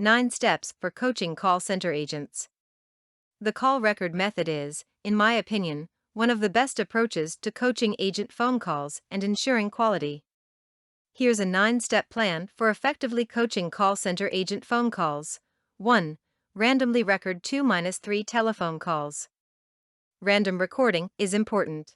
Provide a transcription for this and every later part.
9 Steps for Coaching Call Center Agents. The call record method is, in my opinion, one of the best approaches to coaching agent phone calls and ensuring quality. Here's a 9-step plan for effectively coaching call center agent phone calls. 1. Randomly record 2-3 telephone calls. Random recording is important.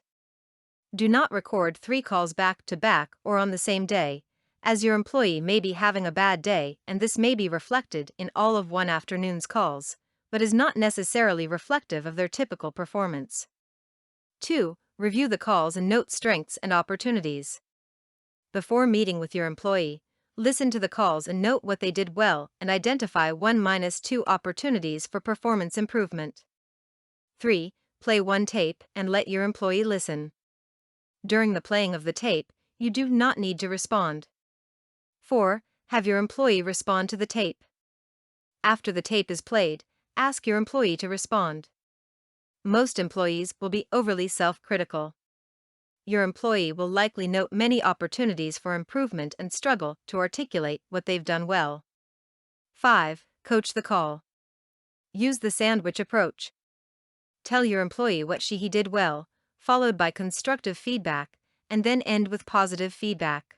Do not record 3 calls back to back or on the same day, as your employee may be having a bad day and this may be reflected in all of one afternoon's calls, but is not necessarily reflective of their typical performance. 2. Review the calls and note strengths and opportunities. Before meeting with your employee, listen to the calls and note what they did well and identify 1-2 opportunities for performance improvement. 3. Play one tape and let your employee listen. During the playing of the tape, you do not need to respond. 4. Have your employee respond to the tape. After the tape is played, ask your employee to respond. Most employees will be overly self-critical. Your employee will likely note many opportunities for improvement and struggle to articulate what they've done well. 5. Coach the call. Use the sandwich approach. Tell your employee what he did well, followed by constructive feedback, and then end with positive feedback.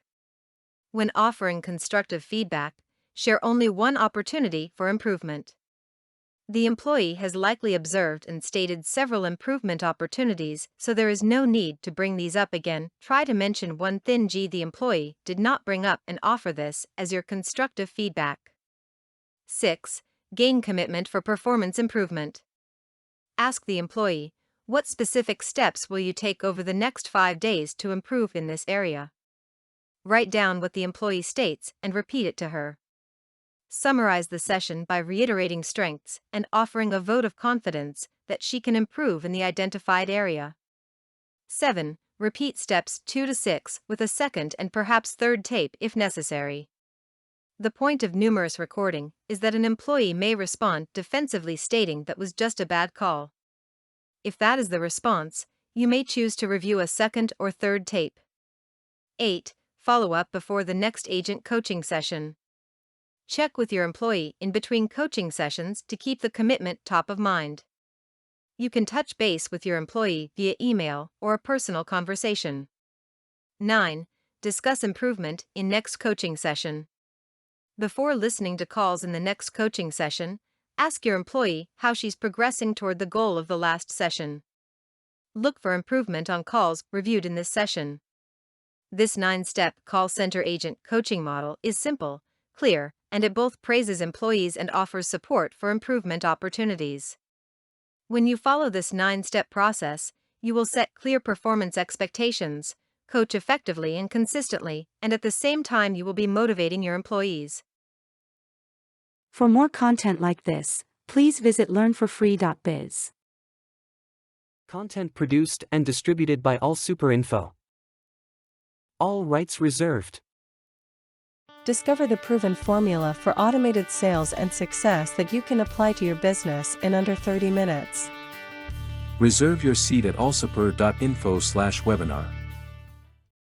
When offering constructive feedback, share only one opportunity for improvement. The employee has likely observed and stated several improvement opportunities, so there is no need to bring these up again. Try to mention one thing the employee did not bring up and offer this as your constructive feedback. 6. Gain commitment for performance improvement. Ask the employee, what specific steps will you take over the next 5 days to improve in this area? Write down what the employee states and repeat it to her. Summarize the session by reiterating strengths and offering a vote of confidence that she can improve in the identified area. 7. Repeat steps 2 to 6 with a second and perhaps third tape if necessary. The point of numerous recording is that an employee may respond defensively stating that was just a bad call. If that is the response, you may choose to review a second or third tape. 8. Follow up before the next agent coaching session. Check with your employee in between coaching sessions to keep the commitment top of mind. You can touch base with your employee via email or a personal conversation. 9. Discuss improvement in next coaching session. Before listening to calls in the next coaching session, ask your employee how she's progressing toward the goal of the last session. Look for improvement on calls reviewed in this session. This 9-step call center agent coaching model is simple, clear, and it both praises employees and offers support for improvement opportunities. When you follow this 9-step process, you will set clear performance expectations, coach effectively and consistently, and at the same time you will be motivating your employees. For more content like this, please visit learnforfree.biz. Content produced and distributed by AllSuperInfo. All rights reserved. Discover the proven formula for automated sales and success that you can apply to your business in under 30 minutes. Reserve your seat at allsuper.info/webinar.